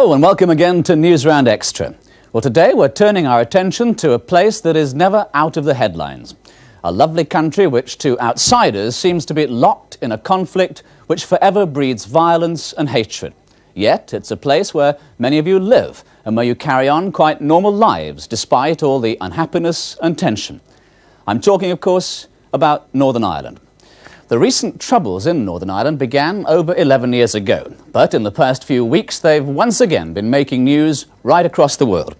Hello and welcome again to Newsround Extra. Well, today we're turning our attention to a place that is never out of the headlines. A lovely country which to outsiders seems to be locked in a conflict which forever breeds violence and hatred. Yet it's a place where many of you live and where you carry on quite normal lives despite all the unhappiness and tension. I'm talking, of course, about Northern Ireland. The recent troubles in Northern Ireland began over 11 years ago, but in the past few weeks they've once again been making news right across the world.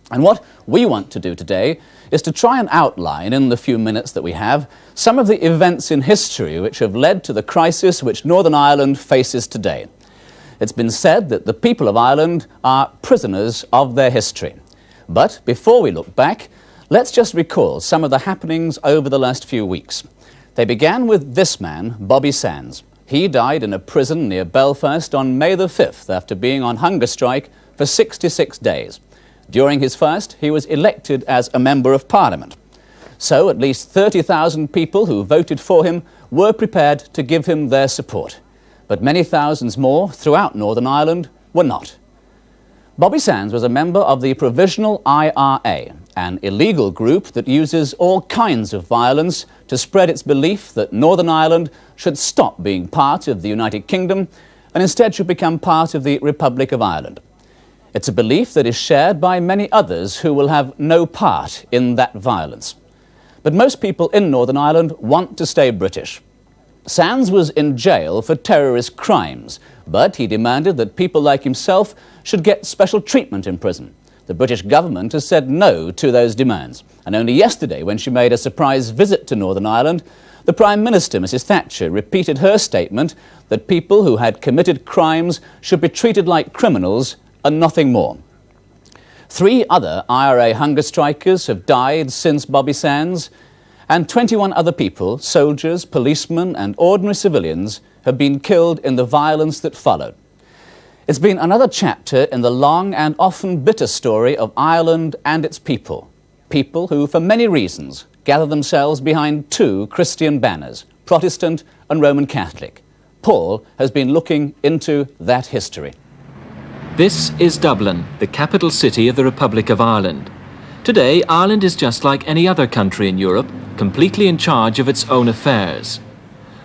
And what we want to do today is to try and outline, in the few minutes that we have, some of the events in history which have led to the crisis which Northern Ireland faces today. It's been said that the people of Ireland are prisoners of their history. But before we look back, let's just recall some of the happenings over the last few weeks. They began with this man, Bobby Sands. He died in a prison near Belfast on May the 5th after being on hunger strike for 66 days. During his fast, he was elected as a Member of Parliament. So at least 30,000 people who voted for him were prepared to give him their support. But many thousands more throughout Northern Ireland were not. Bobby Sands was a member of the Provisional IRA, an illegal group that uses all kinds of violence to spread its belief that Northern Ireland should stop being part of the United Kingdom and instead should become part of the Republic of Ireland. It's a belief that is shared by many others who will have no part in that violence. But most people in Northern Ireland want to stay British. Sands was in jail for terrorist crimes, but he demanded that people like himself should get special treatment in prison. The British government has said no to those demands. And only yesterday, when she made a surprise visit to Northern Ireland, the Prime Minister, Mrs. Thatcher, repeated her statement that people who had committed crimes should be treated like criminals and nothing more. 3 other IRA hunger strikers have died since Bobby Sands, and 21 other people, soldiers, policemen and ordinary civilians, have been killed in the violence that followed. It's been another chapter in the long and often bitter story of Ireland and its people. People who, for many reasons, gather themselves behind 2 Christian banners, Protestant and Roman Catholic. Paul has been looking into that history. This is Dublin, the capital city of the Republic of Ireland. Today, Ireland is just like any other country in Europe, completely in charge of its own affairs.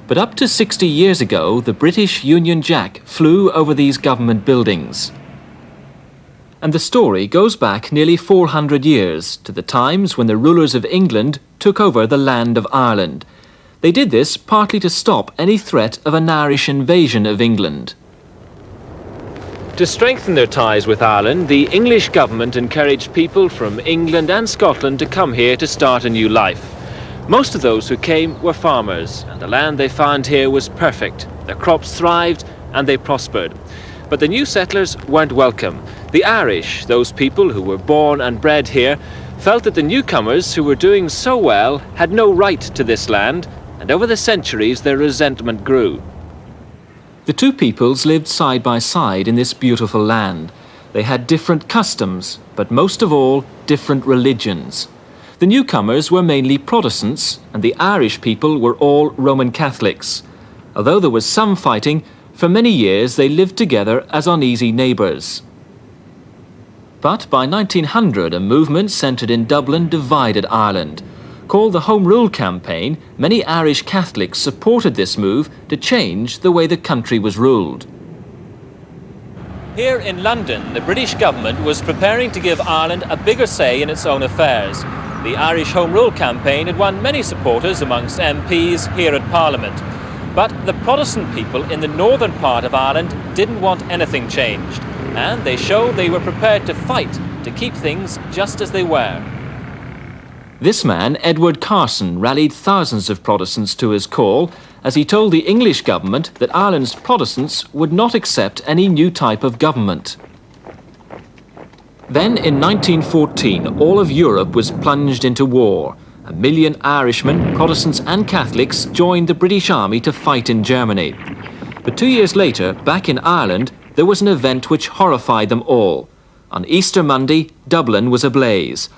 But up to 60 years ago, the British Union Jack flew over these government buildings. And the story goes back nearly 400 years, to the times when the rulers of England took over the land of Ireland. They did this partly to stop any threat of an Irish invasion of England. To strengthen their ties with Ireland, the English government encouraged people from England and Scotland to come here to start a new life. Most of those who came were farmers, and the land they found here was perfect. Their crops thrived and they prospered. But the new settlers weren't welcome. The Irish, those people who were born and bred here, felt that the newcomers who were doing so well had no right to this land, and over the centuries their resentment grew. The 2 peoples lived side by side in this beautiful land. They had different customs, but most of all, different religions. The newcomers were mainly Protestants, and the Irish people were all Roman Catholics. Although there was some fighting, for many years they lived together as uneasy neighbours. But by 1900, a movement centred in Dublin divided Ireland. Called the Home Rule Campaign, many Irish Catholics supported this move to change the way the country was ruled. Here in London, the British government was preparing to give Ireland a bigger say in its own affairs. The Irish Home Rule Campaign had won many supporters amongst MPs here at Parliament. But the Protestant people in the northern part of Ireland didn't want anything changed, and they showed they were prepared to fight to keep things just as they were. This man, Edward Carson, rallied thousands of Protestants to his call as he told the English government that Ireland's Protestants would not accept any new type of government. Then in 1914, all of Europe was plunged into war. 1 million Irishmen, Protestants and Catholics joined the British Army to fight in Germany. But 2 years later, back in Ireland, there was an event which horrified them all. On Easter Monday, Dublin was ablaze.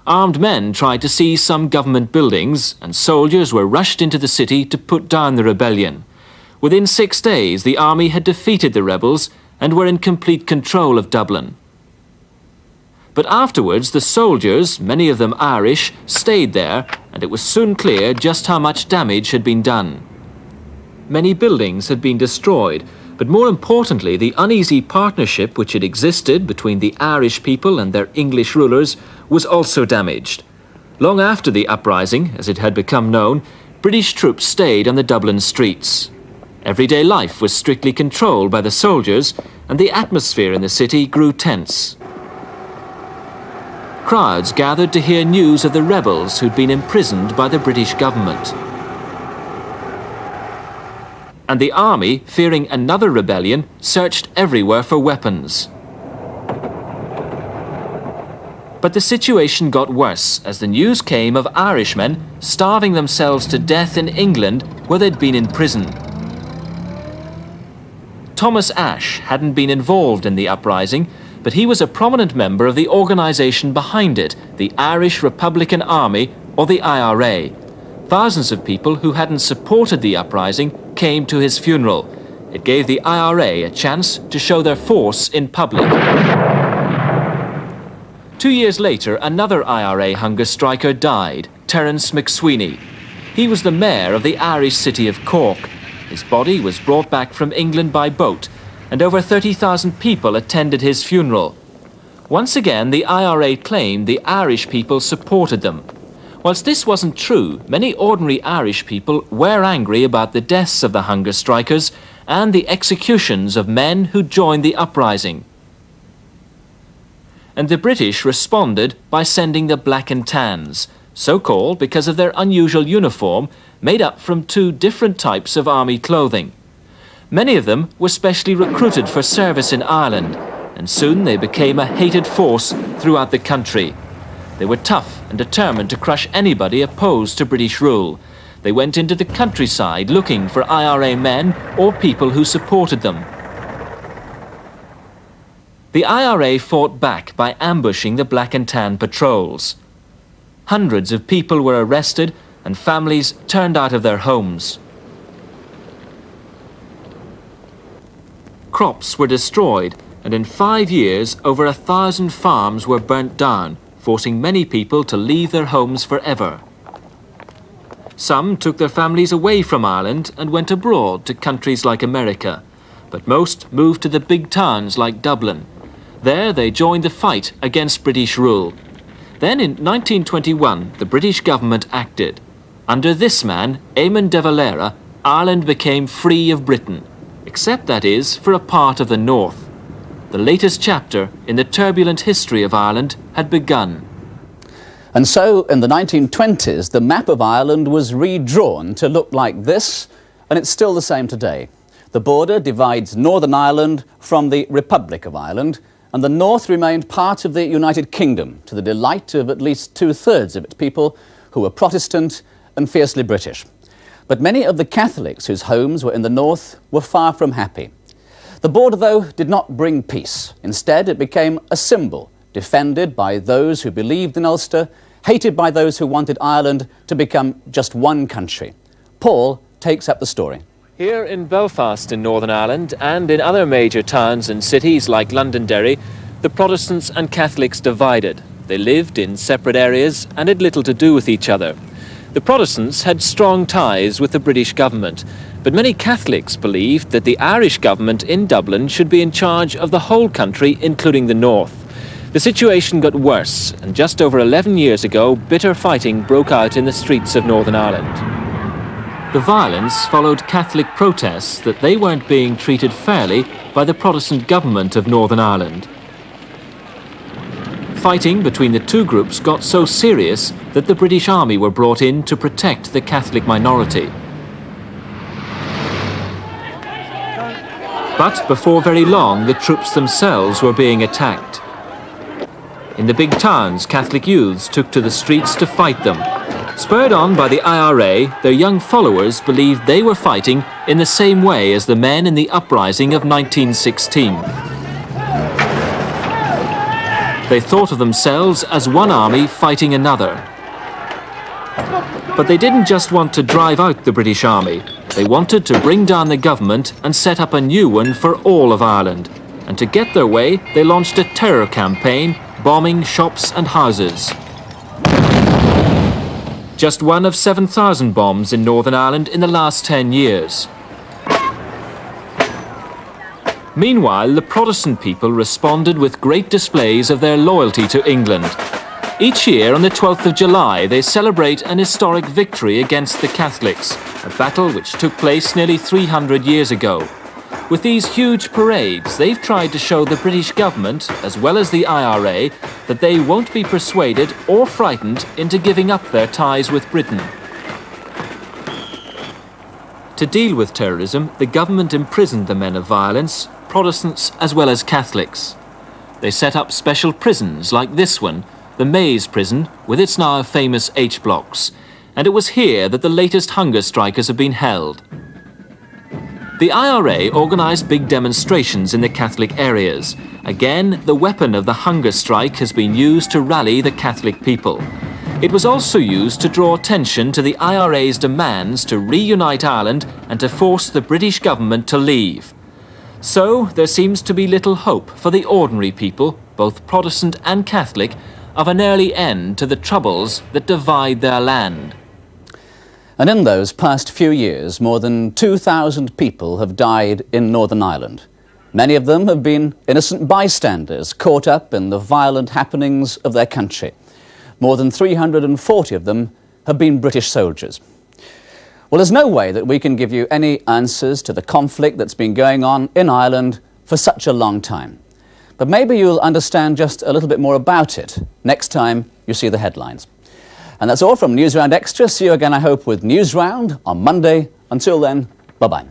Armed men tried to seize some government buildings, and soldiers were rushed into the city to put down the rebellion. Within 6 days, the army had defeated the rebels, and were in complete control of Dublin. But afterwards, the soldiers, many of them Irish, stayed there, and it was soon clear just how much damage had been done. Many buildings had been destroyed, but more importantly, the uneasy partnership which had existed between the Irish people and their English rulers was also damaged. Long after the uprising, as it had become known, British troops stayed on the Dublin streets. Everyday life was strictly controlled by the soldiers, and the atmosphere in the city grew tense. Crowds gathered to hear news of the rebels who'd been imprisoned by the British government. And the army, fearing another rebellion, searched everywhere for weapons. But the situation got worse as the news came of Irishmen starving themselves to death in England where they'd been in prison. Thomas Ashe hadn't been involved in the uprising, but he was a prominent member of the organisation behind it, the Irish Republican Army, or the IRA. Thousands of people who hadn't supported the uprising came to his funeral. It gave the IRA a chance to show their force in public. 2 years later, another IRA hunger striker died, Terence McSweeney. He was the mayor of the Irish city of Cork. His body was brought back from England by boat, and over 30,000 people attended his funeral. Once again, the IRA claimed the Irish people supported them. Whilst this wasn't true, many ordinary Irish people were angry about the deaths of the hunger strikers and the executions of men who joined the uprising. And the British responded by sending the Black and Tans, so called because of their unusual uniform made up from two different types of army clothing. Many of them were specially recruited for service in Ireland, and soon they became a hated force throughout the country. They were tough and determined to crush anybody opposed to British rule. They went into the countryside looking for IRA men or people who supported them. The IRA fought back by ambushing the Black and Tan patrols. Hundreds of people were arrested and families turned out of their homes. Crops were destroyed, and in 5 years over 1,000 farms were burnt down, forcing many people to leave their homes forever. Some took their families away from Ireland and went abroad to countries like America, but most moved to the big towns like Dublin. There they joined the fight against British rule. Then in 1921 the British government acted. Under this man, Eamon de Valera, Ireland became free of Britain, except that is for a part of the north. The latest chapter in the turbulent history of Ireland had begun. And so, in the 1920s, the map of Ireland was redrawn to look like this, and it's still the same today. The border divides Northern Ireland from the Republic of Ireland, and the north remained part of the United Kingdom, to the delight of at least 2/3 of its people who were Protestant and fiercely British. But many of the Catholics whose homes were in the north were far from happy. The border, though, did not bring peace. Instead, it became a symbol, defended by those who believed in Ulster, hated by those who wanted Ireland to become just one country. Paul takes up the story. Here in Belfast in Northern Ireland and in other major towns and cities like Londonderry, the Protestants and Catholics divided. They lived in separate areas and had little to do with each other. The Protestants had strong ties with the British government, but many Catholics believed that the Irish government in Dublin should be in charge of the whole country, including the north. The situation got worse, and just over 11 years ago, bitter fighting broke out in the streets of Northern Ireland. The violence followed Catholic protests that they weren't being treated fairly by the Protestant government of Northern Ireland. Fighting between the two groups got so serious that the British Army were brought in to protect the Catholic minority. But before very long, the troops themselves were being attacked. In the big towns, Catholic youths took to the streets to fight them. Spurred on by the IRA, their young followers believed they were fighting in the same way as the men in the uprising of 1916. They thought of themselves as one army fighting another. But they didn't just want to drive out the British Army. They wanted to bring down the government and set up a new one for all of Ireland, and to get their way, they launched a terror campaign, bombing shops and houses. Just one of 7,000 bombs in Northern Ireland in the last 10 years. Meanwhile, the Protestant people responded with great displays of their loyalty to England. Each year on the 12th of July, they celebrate an historic victory against the Catholics, a battle which took place nearly 300 years ago. With these huge parades, they've tried to show the British government, as well as the IRA, that they won't be persuaded or frightened into giving up their ties with Britain. To deal with terrorism, the government imprisoned the men of violence, Protestants as well as Catholics. They set up special prisons like this one, the Maze prison, with its now famous H-blocks. And it was here that the latest hunger strikers have been held. The IRA organised big demonstrations in the Catholic areas. Again, the weapon of the hunger strike has been used to rally the Catholic people. It was also used to draw attention to the IRA's demands to reunite Ireland and to force the British government to leave. So there seems to be little hope for the ordinary people, both Protestant and Catholic, of an early end to the troubles that divide their land. And in those past few years, more than 2,000 people have died in Northern Ireland. Many of them have been innocent bystanders caught up in the violent happenings of their country. More than 340 of them have been British soldiers. Well, there's no way that we can give you any answers to the conflict that's been going on in Ireland for such a long time. But maybe you'll understand just a little bit more about it next time you see the headlines. And that's all from Newsround Extra. See you again, I hope, with Newsround on Monday. Until then, bye-bye.